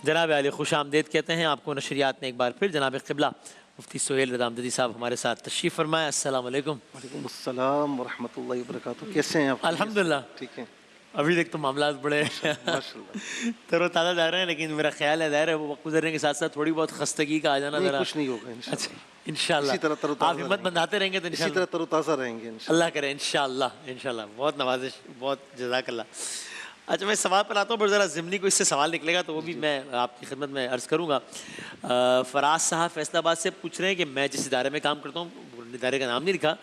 جناب علی خوش آمدید کہتے ہیں آپ کو نشریات نے ایک بار پھر. جناب قبلہ مفتی سہیل رضا امجدی صاحب ہمارے ساتھ تشریف فرمائے. السلام علیکم. وعلیکم السلام ورحمۃ اللہ وبرکاتہ. کیسے ہیں آپ؟ الحمدللہ ٹھیک ہیں. ابھی تک تو معاملات بڑے ماشاءاللہ تر و تازہ جا رہے ہیں، لیکن میرا خیال ہے ظاہر ہے وہ وقت گزرنے کے ساتھ ساتھ تھوڑی بہت خستگی کا آ جانا ذرا کچھ نہیں ہوگا اچھا انشاءاللہ. انشاءاللہ اسی طرح تر و آپ تازہ ہمت بندھاتے رہیں گے تو اسی انشاءاللہ طرح تر و تازہ رہیں گے انشاءاللہ. اللہ کرے انشاءاللہ بہت نوازش، بہت جزاک اللہ. اچھا میں سوال پر آتا ہوں، پر ذرا ضمنی کو اس سے سوال نکلے گا تو وہ بھی میں آپ کی خدمت میں عرض کروں گا. فراز صاحب فیصل آباد سے پوچھ رہے ہیں کہ میں جس ادارے میں کام کرتا ہوں، ادارے کا نام نہیں لکھا،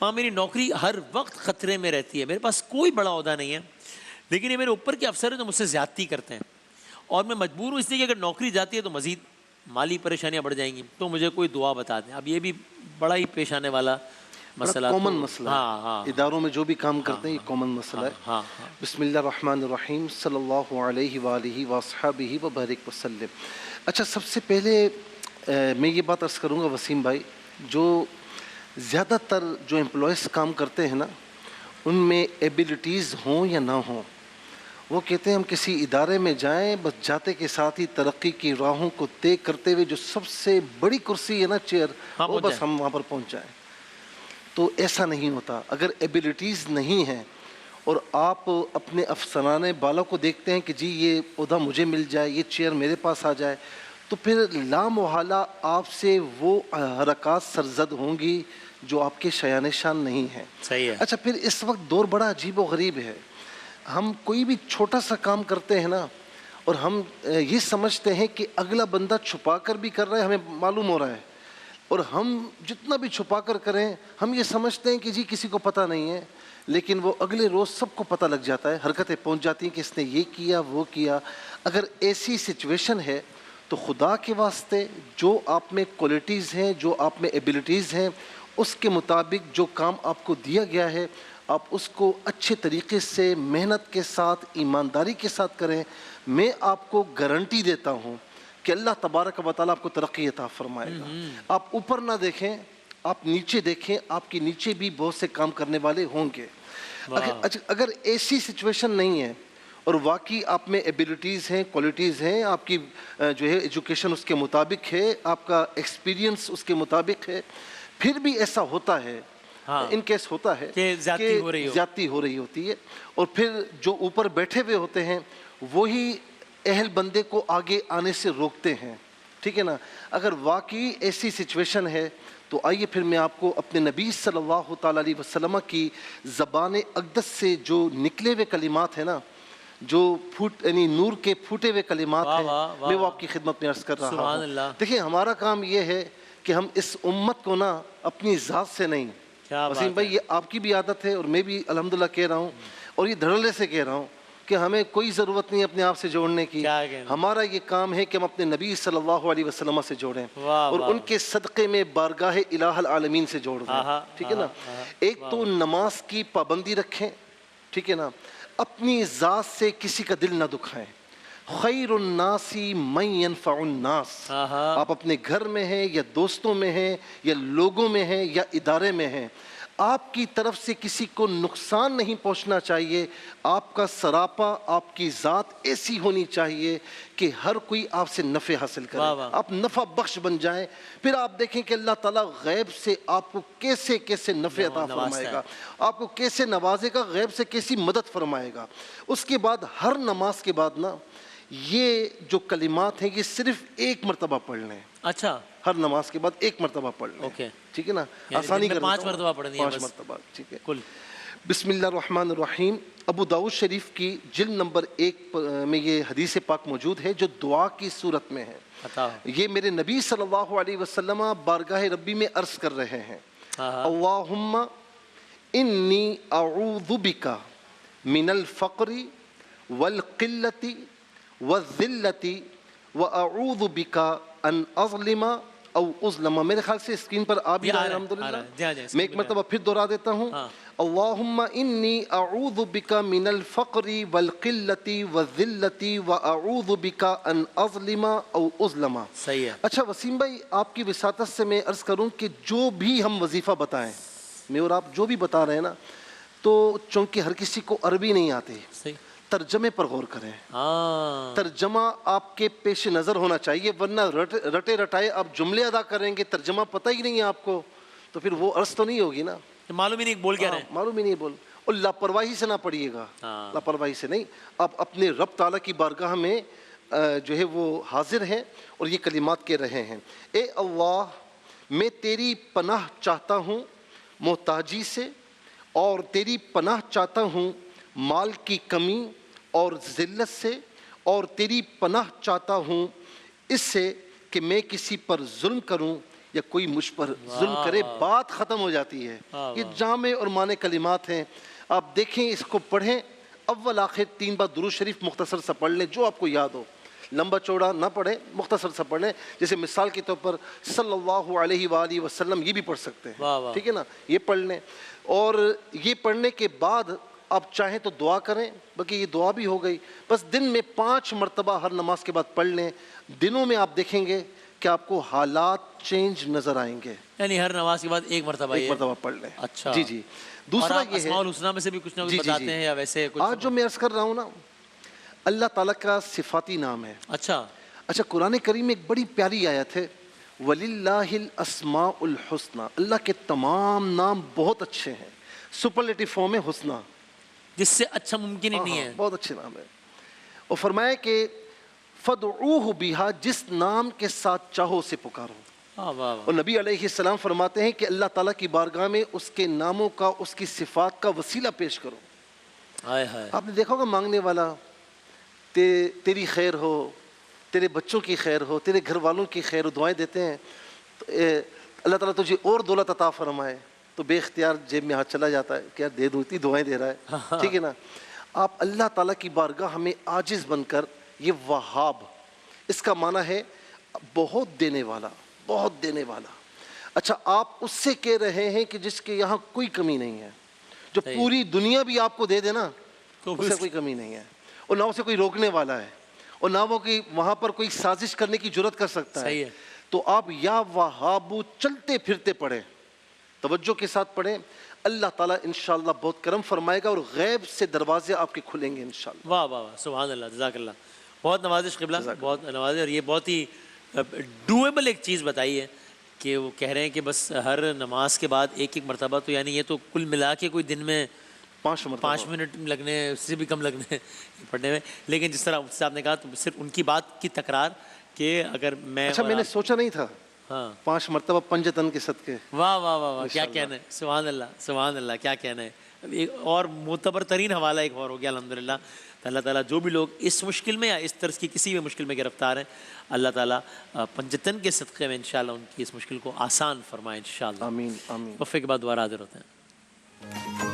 وہاں میری نوکری ہر وقت خطرے میں رہتی ہے. میرے پاس کوئی بڑا عہدہ نہیں ہے، لیکن یہ میرے اوپر کے افسر ہیں جو مجھ سے زیادتی کرتے ہیں، اور میں مجبور ہوں اس لیے کہ اگر نوکری جاتی ہے تو مزید مالی پریشانیاں بڑھ جائیں گی. تو مجھے کوئی دعا بتا دیں. اب یہ بھی بڑا ہی پیش آنے والا مسئلہ، کامن مسئلہ ہے اداروں میں جو بھی کام کرتے ہیں، یہ کامن مسئلہ ہے. بسم اللہ الرحمن الرحیم. صلی اللہ علیہ وآلہ وصحبہ وبارک وسلم. اچھا سب سے پہلے میں یہ بات عرض کروں گا وسیم بھائی، جو زیادہ تر جو امپلائیز کام کرتے ہیں نا، ان میں ایبیلٹیز ہوں یا نہ ہوں، وہ کہتے ہیں ہم کسی ادارے میں جائیں بس جاتے کے ساتھ ہی ترقی کی راہوں کو طے کرتے ہوئے جو سب سے بڑی کرسی ہے نا، چیئر، وہ بس ہم وہاں پر پہنچ جائیں. تو ایسا نہیں ہوتا. اگر ایبیلٹیز نہیں ہیں اور آپ اپنے افسران بالا کو دیکھتے ہیں کہ جی یہ عہدہ مجھے مل جائے، یہ چیئر میرے پاس آ جائے، تو پھر لامحالہ آپ سے وہ حرکات سرزد ہوں گی جو آپ کے شایان شان نہیں ہیں. صحیح ہے. اچھا پھر اس وقت دور بڑا عجیب و غریب ہے. ہم کوئی بھی چھوٹا سا کام کرتے ہیں نا، اور ہم یہ سمجھتے ہیں کہ اگلا بندہ چھپا کر بھی کر رہا ہے، ہمیں معلوم ہو رہا ہے، اور ہم جتنا بھی چھپا کر کریں ہم یہ سمجھتے ہیں کہ جی کسی کو پتہ نہیں ہے، لیکن وہ اگلے روز سب کو پتہ لگ جاتا ہے، حرکتیں پہنچ جاتی ہیں کہ اس نے یہ کیا وہ کیا. اگر ایسی سچویشن ہے تو خدا کے واسطے جو آپ میں کوالٹیز ہیں، جو آپ میں ایبیلٹیز ہیں، اس کے مطابق جو کام آپ کو دیا گیا ہے آپ اس کو اچھے طریقے سے محنت کے ساتھ ایمانداری کے ساتھ کریں. میں آپ کو گارنٹی دیتا ہوں کہ اللہ تبارک و تعالیٰ آپ کو ترقی عطا فرمائے گا. آپ اوپر نہ دیکھیں، آپ نیچے دیکھیں، آپ کے نیچے بھی بہت سے کام کرنے والے ہوں گے. اگر ایسی سچویشن نہیں ہے اور واقعی آپ میں ایبیلٹیز ہیں، کوالٹیز ہیں، آپ کی جو ہے ایجوکیشن اس کے مطابق ہے، آپ کا ایکسپیرینس اس کے مطابق ہے، پھر بھی ایسا ہوتا ہے، ان کیس ہوتا ہے کہ زیادتی ہو رہی ہوتی ہے، اور پھر جو اوپر بیٹھے ہوئے ہوتے ہیں وہی اہل بندے کو آگے آنے سے روکتے ہیں. ٹھیک ہے نا. اگر واقعی ایسی سچویشن ہے تو آئیے پھر میں آپ کو اپنے نبی صلی اللہ تعالیٰ علیہ وسلم کی زبان اقدس سے جو نکلے ہوئے کلمات ہیں نا، جو یعنی نور کے پھوٹے ہوئے کلمات ہیں، میں وہ آپ کی خدمت میں عرض کر رہا ہوں. دیکھیں ہمارا کام یہ ہے کہ ہم اس امت کو نا اپنی ذات سے نہیں، وسیم بھائی یہ آپ کی بھی عادت ہے اور میں بھی الحمدللہ کہہ رہا ہوں، اور یہ دھڑلے سے کہہ رہا ہوں کہ ہمیں کوئی ضرورت نہیں اپنے آپ سے جوڑنے کی. ہمارا یہ کام ہے کہ ہم اپنے نبی صلی اللہ علیہ وسلم سے جوڑیں اور ان کے صدقے میں بارگاہ الہ العالمین سے جوڑ دیں. ٹھیک ہے نا. ایک تو نماز کی پابندی رکھیں، ٹھیک ہے نا، اپنی ذات سے کسی کا دل نہ دکھائیں. خیر الناس من ينفع الناس. آپ اپنے گھر میں ہیں یا دوستوں میں ہیں یا لوگوں میں ہیں یا ادارے میں ہیں، آپ کی طرف سے کسی کو نقصان نہیں پہنچنا چاہیے. آپ کا سراپا، آپ کی ذات ایسی ہونی چاہیے کہ ہر کوئی آپ سے نفع حاصل کرے، آپ نفع بخش بن جائیں. پھر آپ دیکھیں کہ اللہ تعالیٰ غیب سے آپ کو کیسے کیسے نفع عطا فرمائے گا، آپ کو کیسے نوازے گا، غیب سے کیسی مدد فرمائے گا. اس کے بعد ہر نماز کے بعد نا یہ جو کلمات ہیں یہ صرف ایک مرتبہ پڑھ لیں. اچھا ہر نماز کے بعد ایک مرتبہ پڑھ لیں. ٹھیک ہے نا. آسانی کر 5 مرتبہ پڑھنی ہے، 5 مرتبہ. ٹھیک ہے. بسم اللہ الرحمن الرحیم. ابو داؤد شریف کی جلد نمبر 1 میں یہ حدیث پاک موجود ہے جو دعا کی صورت میں ہے. یہ میرے نبی صلی اللہ علیہ وسلم بارگاہ ربی میں عرض کر رہے ہیں. اللہم انی اعوذ بک من الفقر والقلت والذلت واعوذ بک ان اظلم او اظلم. میرے خیال سے اسکرین پر آ بھی رہا ہے الحمدللہ. میں ایک مرتبہ پھر دہرا دیتا ہوں. اللہم انی اعوذ بک من الفقر والقلت والذلت واعوذ بک ان اظلم او اظلم. صحیح ہے. اچھا وسیم بھائی آپ کی وساطت سے میں عرض کروں کہ جو بھی ہم وظیفہ بتائیں، میں اور آپ جو بھی بتا رہے ہیں نا، تو چونکہ ہر کسی کو عربی نہیں آتی، ترجمے پر غور کریں. ہاں ترجمہ آپ کے پیش نظر ہونا چاہیے، ورنہ رٹے رٹائے آپ جملے ادا کریں گے، ترجمہ پتہ ہی نہیں ہے آپ کو، تو پھر وہ عرض تو نہیں ہوگی نا. معلوم ہی نہیں بول کیا رہے ہیں. معلوم ہی نہیں بول. اور لاپرواہی سے نہ پڑھیے گا، ہاں. لاپرواہی سے نہیں. آپ اپنے رب تعالیٰ کی بارگاہ میں جو ہے وہ حاضر ہیں اور یہ کلمات کہہ رہے ہیں. اے اللہ، میں تیری پناہ چاہتا ہوں محتاجی سے، اور تیری پناہ چاہتا ہوں مال کی کمی اور ذلت سے، اور تیری پناہ چاہتا ہوں اس سے کہ میں کسی پر ظلم کروں یا کوئی مجھ پر ظلم کرے. بات ختم ہو جاتی ہے. یہ جامع اور معنی کلمات ہیں. آپ دیکھیں، اس کو پڑھیں، اول آخر 3 بار درود شریف مختصر سا پڑھ لیں جو آپ کو یاد ہو. لمبا چوڑا نہ پڑھیں، مختصر سا پڑھ لیں. جیسے مثال کے طور پر صلی اللہ علیہ وآلہ وسلم، یہ بھی پڑھ سکتے ہیں. ٹھیک ہے نا، یہ پڑھ لیں. اور یہ پڑھنے کے بعد آپ چاہیں تو دعا کریں، بلکہ یہ دعا بھی ہو گئی. بس دن میں 5 مرتبہ ہر نماز کے بعد پڑھ لیں. دنوں میں آپ دیکھیں گے کہ آپ کو حالات چینج نظر آئیں گے. یعنی ہر نماز کے بعد ایک مرتبہ پڑھ لیں. اچھا جی جی. دوسرا یہ ہے، اسماء الحسنی میں سے بھی کچھ نہ کچھ بتاتے ہیں یا ویسے کچھ؟ آج جو میں عرض کر رہا ہوں نا، اللہ تعالیٰ کا صفاتی نام ہے. اچھا قرآن کریم میں ایک بڑی پیاری آیت ہے، وَلِلَّهِ الْأَسْمَاءُ الْحُسْنَى. اللہ کے تمام نام بہت اچھے ہیں. سپرلیٹو فارم ہے حسنہ، جس سے اچھا ممکن ہی نہیں ہے. بہت اچھے نام ہے. اور فرمایا کہ فَدْعُوهُ بِهَا، جس نام کے ساتھ چاہو اسے پکارو. اور نبی علیہ السلام فرماتے ہیں کہ اللہ تعالیٰ کی بارگاہ میں اس کے ناموں کا، اس کی صفات کا وسیلہ پیش کرو. آپ نے دیکھا ہوگا مانگنے والا، تیری خیر ہو، تیرے بچوں کی خیر ہو، تیرے گھر والوں کی خیر ہو، دعائیں دیتے ہیں. اللہ تعالیٰ تجھے اور دولت عطا فرمائے، تو بے اختیار جیب میں ہاتھ چلا جاتا ہے کہ یار دے دوں، اتنی دعائیں دے رہا ہے. ٹھیک ہے نا. آپ اللہ تعالیٰ کی بارگاہ ہمیں عاجز بن کر، یہ وہاب، اس کا معنی ہے بہت دینے والا، بہت دینے والا. اچھا، آپ اس سے کہہ رہے ہیں کہ جس کے یہاں کوئی کمی نہیں ہے، جو پوری دنیا بھی آپ کو دے دینا، اس سے کوئی کمی نہیں ہے، اور نہ اسے کوئی روکنے والا ہے، اور نہ وہ کہ وہاں پر کوئی سازش کرنے کی جرت کر سکتا ہے. تو آپ یا وہابو چلتے پھرتے پڑھیں، توجہ کے ساتھ پڑھیں. اللہ تعالیٰ انشاءاللہ بہت کرم فرمائے گا، اور غیب سے دروازے آپ کے کھلیں گے انشاءاللہ. واہ واہ واہ، سبحان اللہ، جزاک اللہ. بہت نوازش قبلہ، بہت نوازش. اور یہ بہت ہی ڈویبل ایک چیز بتائی ہے کہ وہ کہہ رہے ہیں کہ بس ہر نماز کے بعد ایک ایک مرتبہ، تو یعنی یہ تو کل ملا کے کوئی دن میں 5 منٹ لگنے، اس سے بھی کم لگنے پڑھنے میں. لیکن جس طرح صاحب نے کہا، تو صرف ان کی بات کی تکرار کہ اگر میں، اچھا میں نے سوچا نہیں تھا 5 مرتبہ پنجتن کے صدقے. واہ واہ واہ واہ، کیا کہنا ہے، سبحان اللہ سبحان اللہ، کیا کہنا ہے. ایک اور معتبر ترین حوالہ ایک اور ہو گیا الحمدللہ. اللہ تعالیٰ جو بھی لوگ اس مشکل میں یا اس طرز کی کسی بھی مشکل میں گرفتار ہیں، اللہ تعالیٰ پنجتن کے صدقے میں انشاءاللہ ان کی اس مشکل کو آسان فرمائے انشاءاللہ. آمین آمین. وقفے کے بعد دوبارہ حاضر ہوتے ہیں.